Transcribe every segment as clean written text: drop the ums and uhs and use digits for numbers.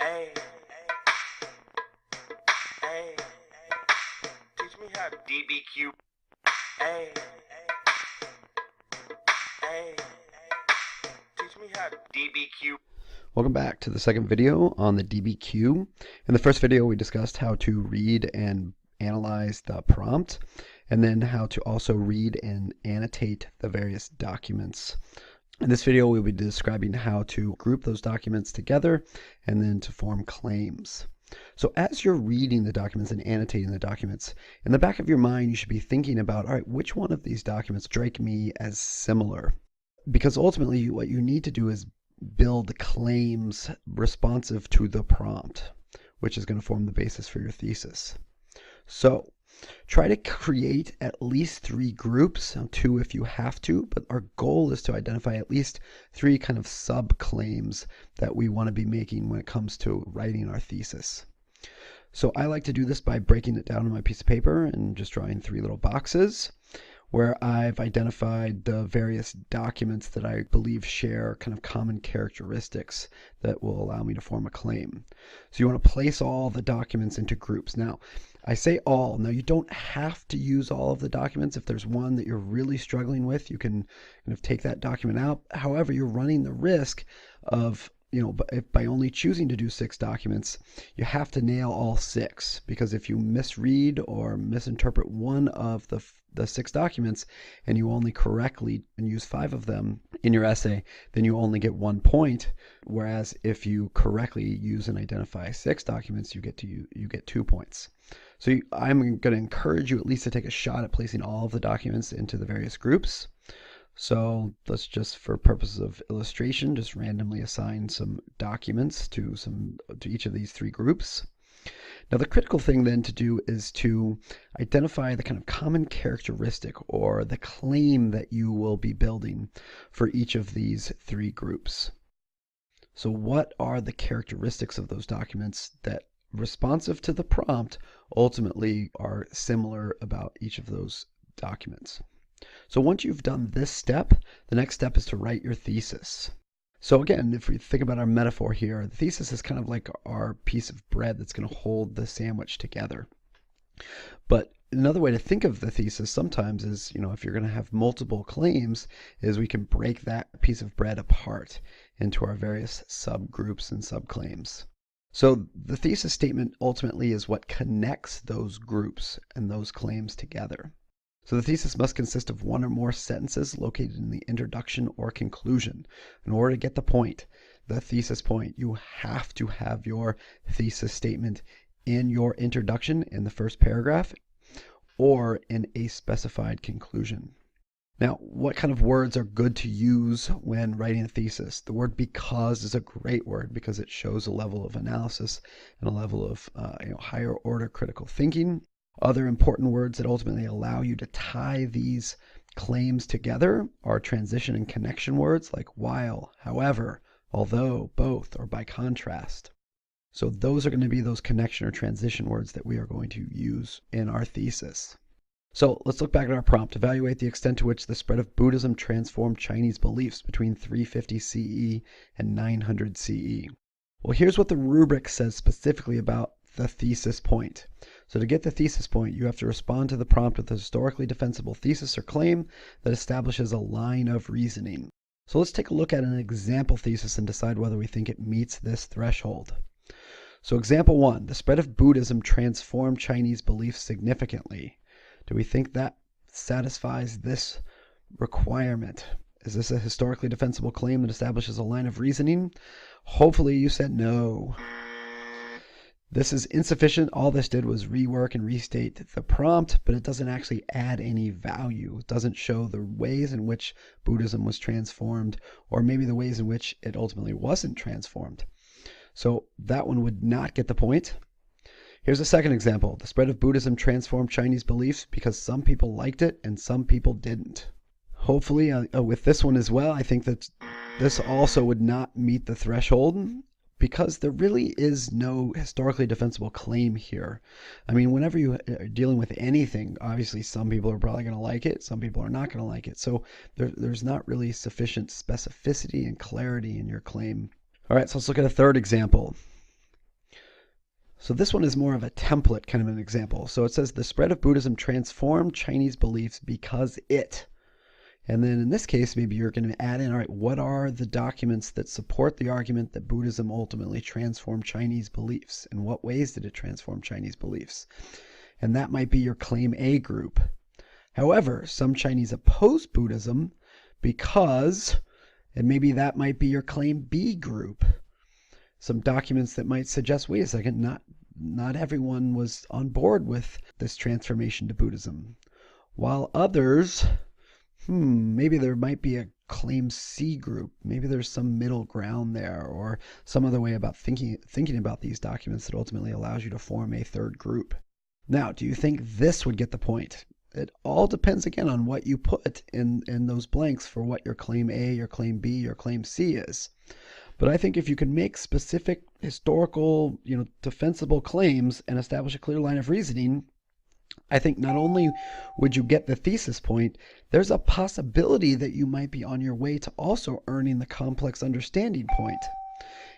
Hey, hey, teach me how to DBQ. Hey, hey, teach me how to DBQ. Welcome back to the second video on the DBQ. In the first video, we discussed how to read and analyze the prompt, and then how to also read and annotate the various documents. In this video, we'll be describing how to group those documents together and then to form claims. So as you're reading the documents and annotating the documents, in the back of your mind, you should be thinking about, all right, which one of these documents strike me as similar? Because ultimately, what you need to do is build claims responsive to the prompt, which is going to form the basis for your thesis. So try to create at least 3 groups, 2 if you have to, but our goal is to identify at least 3 kind of sub-claims that we want to be making when it comes to writing our thesis. So I like to do this by breaking it down on my piece of paper and just drawing 3 little boxes where I've identified the various documents that I believe share kind of common characteristics that will allow me to form a claim. So you want to place all the documents into groups. Now, I say all. Now, you don't have to use all of the documents. If there's one that you're really struggling with, you can kind of take that document out. However, you're running the risk of, by only choosing to do 6 documents, you have to nail all 6, because if you misread or misinterpret one of the 6 documents and you only correctly use 5 of them in your essay, then you only get 1 point. Whereas if you correctly use and identify 6 documents, you get 2 points. So I'm going to encourage you at least to take a shot at placing all of the documents into the various groups. So let's just, for purposes of illustration, just randomly assign some documents to each of these 3 groups. Now, the critical thing then to do is to identify the kind of common characteristic or the claim that you will be building for each of these 3 groups. So what are the characteristics of those documents that, responsive to the prompt, ultimately are similar about each of those documents? So once you've done this step, the next step is to write your thesis. So again, if we think about our metaphor here, the thesis is kind of like our piece of bread that's going to hold the sandwich together. But another way to think of the thesis sometimes is, if you're going to have multiple claims, is we can break that piece of bread apart into our various subgroups and subclaims. So the thesis statement ultimately is what connects those groups and those claims together. So the thesis must consist of 1 or more sentences located in the introduction or conclusion. In order to get the point, the thesis point, you have to have your thesis statement in your introduction in the first paragraph or in a specified conclusion. Now, what kind of words are good to use when writing a thesis? The word because is a great word because it shows a level of analysis and a level of higher order critical thinking. Other important words that ultimately allow you to tie these claims together are transition and connection words like while, however, although, both, or by contrast. So those are going to be those connection or transition words that we are going to use in our thesis. So let's look back at our prompt. Evaluate the extent to which the spread of Buddhism transformed Chinese beliefs between 350 CE and 900 CE. Well, here's what the rubric says specifically about the thesis point. So to get the thesis point, you have to respond to the prompt with a historically defensible thesis or claim that establishes a line of reasoning. So let's take a look at an example thesis and decide whether we think it meets this threshold. So example 1, the spread of Buddhism transformed Chinese beliefs significantly. Do we think that satisfies this requirement? Is this a historically defensible claim that establishes a line of reasoning? Hopefully you said no. This is insufficient. All this did was rework and restate the prompt, but it doesn't actually add any value. It doesn't show the ways in which Buddhism was transformed, or maybe the ways in which it ultimately wasn't transformed. So that one would not get the point. Here's a second example. The spread of Buddhism transformed Chinese beliefs because some people liked it and some people didn't. Hopefully, with this one as well, I think that this also would not meet the threshold, because there really is no historically defensible claim here. I mean, whenever you are dealing with anything, obviously some people are probably going to like it, some people are not going to like it. So there's not really sufficient specificity and clarity in your claim. All right, so let's look at a third example. So this one is more of a template, kind of an example. So it says the spread of Buddhism transformed Chinese beliefs because it. And then in this case, maybe you're going to add in, all right, what are the documents that support the argument that Buddhism ultimately transformed Chinese beliefs? In what ways did it transform Chinese beliefs? And that might be your claim A group. However, some Chinese oppose Buddhism because, and maybe that might be your claim B group. Some documents that might suggest, wait a second, not everyone was on board with this transformation to Buddhism. While others, maybe there might be a claim C group. Maybe there's some middle ground there, or some other way about thinking about these documents that ultimately allows you to form a third group. Now, do you think this would get the point? It all depends, again, on what you put in those blanks for what your claim A, your claim B, your claim C is. But I think if you can make specific historical, defensible claims and establish a clear line of reasoning, I think not only would you get the thesis point, there's a possibility that you might be on your way to also earning the complex understanding point.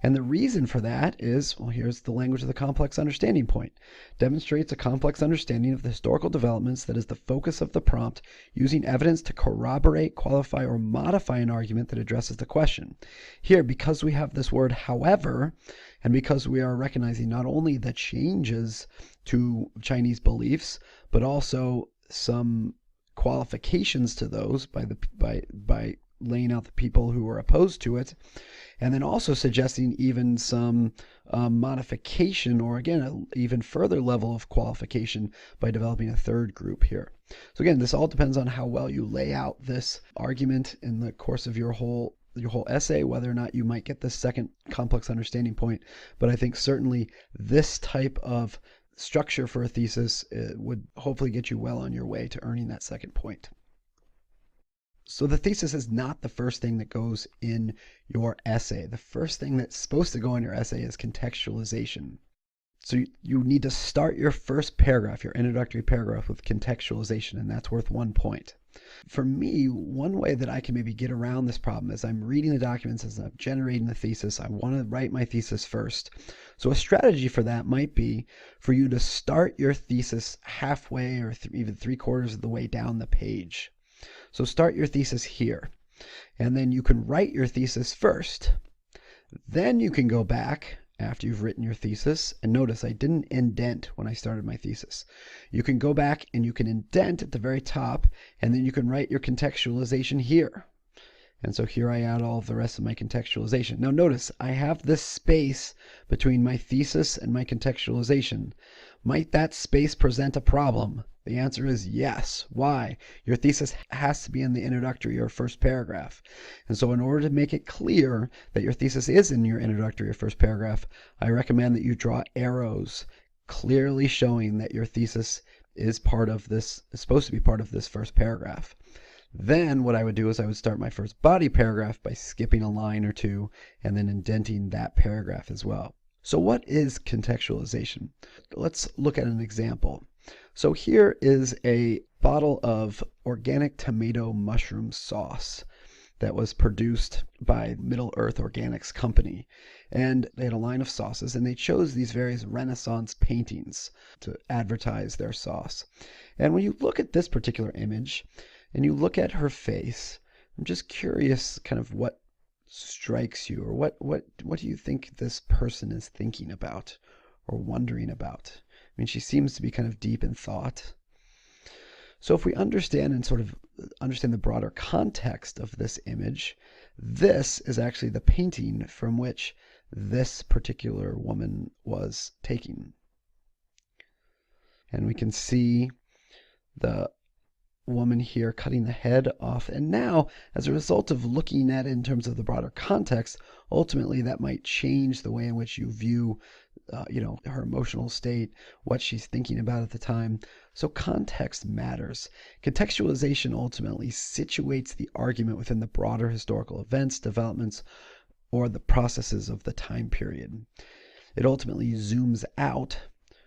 And the reason for that is, well, here's the language of the complex understanding point. Demonstrates a complex understanding of the historical developments that is the focus of the prompt, using evidence to corroborate, qualify, or modify an argument that addresses the question. Here, because we have this word however, and because we are recognizing not only the changes to Chinese beliefs, but also some qualifications to those by laying out the people who are opposed to it, and then also suggesting even some modification, or again, an even further level of qualification by developing a third group here. So again, this all depends on how well you lay out this argument in the course of your whole essay, whether or not you might get this second complex understanding point. But I think certainly this type of structure for a thesis would hopefully get you well on your way to earning that second point. So the thesis is not the first thing that goes in your essay. The first thing that's supposed to go in your essay is contextualization. So you need to start your first paragraph, your introductory paragraph, with contextualization, and that's worth 1 point. For me, one way that I can maybe get around this problem is I'm reading the documents, as I'm generating the thesis. I want to write my thesis first. So a strategy for that might be for you to start your thesis halfway or even 3/4 of the way down the page. So start your thesis here, and then you can write your thesis first. Then you can go back after you've written your thesis, and notice I didn't indent when I started my thesis. You can go back and you can indent at the very top, and then you can write your contextualization here. And so here I add all of the rest of my contextualization. Now notice I have this space between my thesis and my contextualization. Might that space present a problem? The answer is yes. Why? Your thesis has to be in the introductory or first paragraph. And so in order to make it clear that your thesis is in your introductory or first paragraph, I recommend that you draw arrows clearly showing that your thesis is supposed to be part of this first paragraph. Then what I would do is I would start my first body paragraph by skipping a line or two and then indenting that paragraph as well. So what is contextualization? Let's look at an example. So here is a bottle of organic tomato mushroom sauce that was produced by Middle Earth Organics Company. And they had a line of sauces, and they chose these various Renaissance paintings to advertise their sauce. And when you look at this particular image, and you look at her face, I'm just curious kind of what strikes you, or what do you think this person is thinking about or wondering about? I mean, she seems to be kind of deep in thought. So if we understand the broader context of this image, this is actually the painting from which this particular woman was taken. And we can see the woman here cutting the head off. And now, as a result of looking at it in terms of the broader context, ultimately that might change the way in which you view her emotional state, what she's thinking about at the time. So context matters. Contextualization ultimately situates the argument within the broader historical events, developments, or the processes of the time period. It ultimately zooms out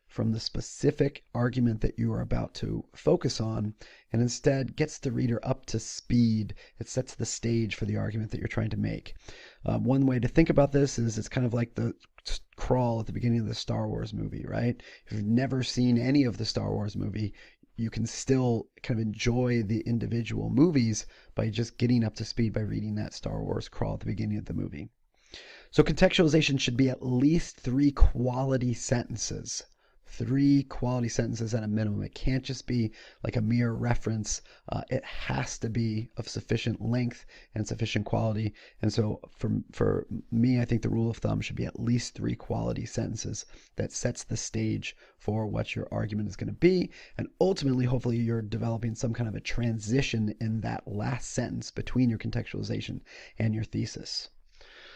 from the specific argument that you are about to focus on, and instead gets the reader up to speed. It sets the stage for the argument that you're trying to make. One way to think about this is it's kind of like the crawl at the beginning of the Star Wars movie, right? If you've never seen any of the Star Wars movie, you can still kind of enjoy the individual movies by just getting up to speed by reading that Star Wars crawl at the beginning of the movie. So contextualization should be at least 3 quality sentences. 3 quality sentences at a minimum. It can't just be like a mere reference. It has to be of sufficient length and sufficient quality. And so for me, I think the rule of thumb should be at least 3 quality sentences that sets the stage for what your argument is going to be. And ultimately, hopefully, you're developing some kind of a transition in that last sentence between your contextualization and your thesis.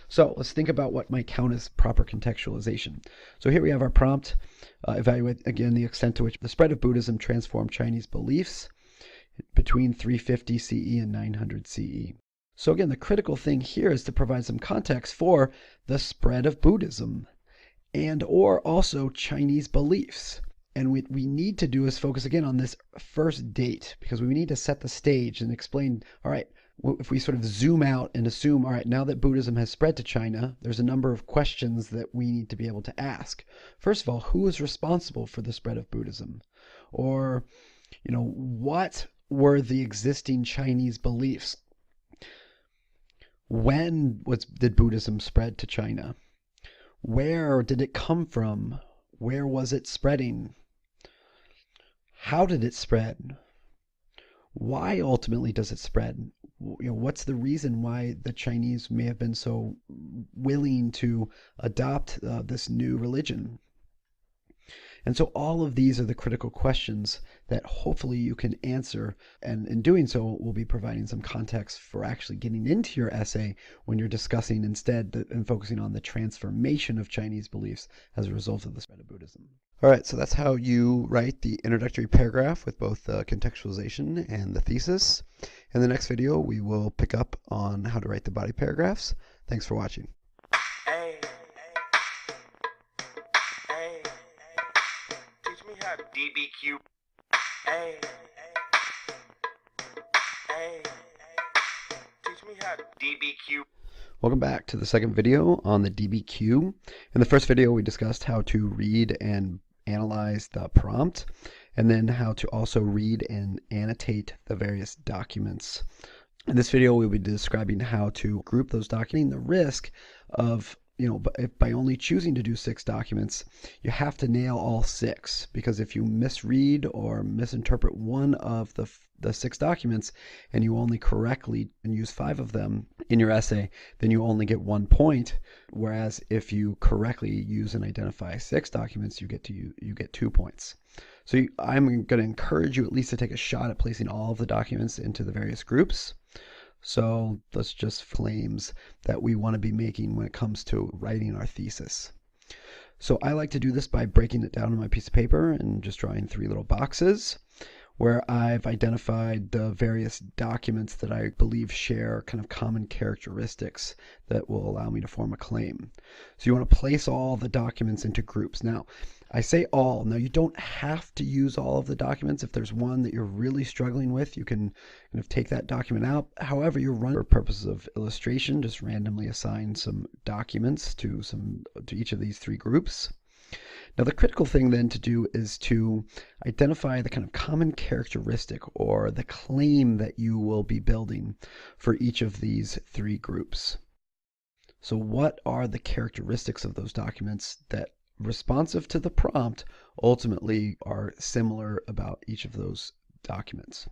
So let's think about what might count as proper contextualization. So here we have our prompt. Evaluate again the extent to which the spread of Buddhism transformed Chinese beliefs between 350 CE and 900 CE. So again, the critical thing here is to provide some context for the spread of Buddhism and or also Chinese beliefs. And what we need to do is focus again on this first date, because we need to set the stage and explain, all right, if we sort of zoom out and assume, all right, now that Buddhism has spread to China, there's a number of questions that we need to be able to ask. First of all, who is responsible for the spread of Buddhism? Or, what were the existing Chinese beliefs? When did Buddhism spread to China? Where did it come from? Where was it spreading? How did it spread? Why ultimately does it spread? What's the reason why the Chinese may have been so willing to adopt this new religion? And so all of these are the critical questions that hopefully you can answer. And in doing so, we'll be providing some context for actually getting into your essay when you're discussing instead and focusing on the transformation of Chinese beliefs as a result of the spread of Buddhism. All right, so that's how you write the introductory paragraph with both the contextualization and the thesis. In the next video, we will pick up on how to write the body paragraphs. Thanks for watching. Hey, hey, teach me how to DBQ. Hey, hey, teach me how to DBQ. Welcome back to the second video on the DBQ. In the first video, we discussed how to read and analyze the prompt, and then how to also read and annotate the various documents. In this video, we'll be describing how to group those documents. The risk of, by only choosing to do 6 documents, you have to nail all 6, because if you misread or misinterpret one of the 6 documents and you only correctly use 5 of them in your essay, then you only get 1 point. Whereas if you correctly use and identify 6 documents, you get 2 points. So I'm going to encourage you at least to take a shot at placing all of the documents into the various groups. So let's just claims that we want to be making when it comes to writing our thesis. So I like to do this by breaking it down on my piece of paper and just drawing 3 little boxes where I've identified the various documents that I believe share kind of common characteristics that will allow me to form a claim. So you want to place all the documents into groups. Now, I say all. Now, you don't have to use all of the documents. If there's one that you're really struggling with, you can kind of take that document out. However, you run for purposes of illustration, just randomly assign some documents to each of these 3 groups. Now, the critical thing then to do is to identify the kind of common characteristic or the claim that you will be building for each of these 3 groups. So what are the characteristics of those documents that, responsive to the prompt, ultimately are similar about each of those documents?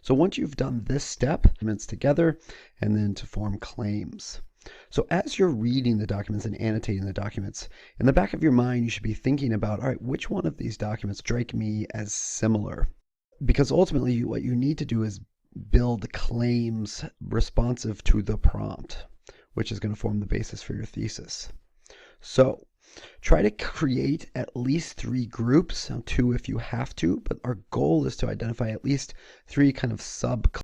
So once you've done this step, documents together and then to form claims. So as you're reading the documents and annotating the documents, in the back of your mind, you should be thinking about, all right, which one of these documents strike me as similar? Because ultimately, what you need to do is build claims responsive to the prompt, which is going to form the basis for your thesis. So try to create at least 3 groups, 2 if you have to, but our goal is to identify at least 3 kind of sub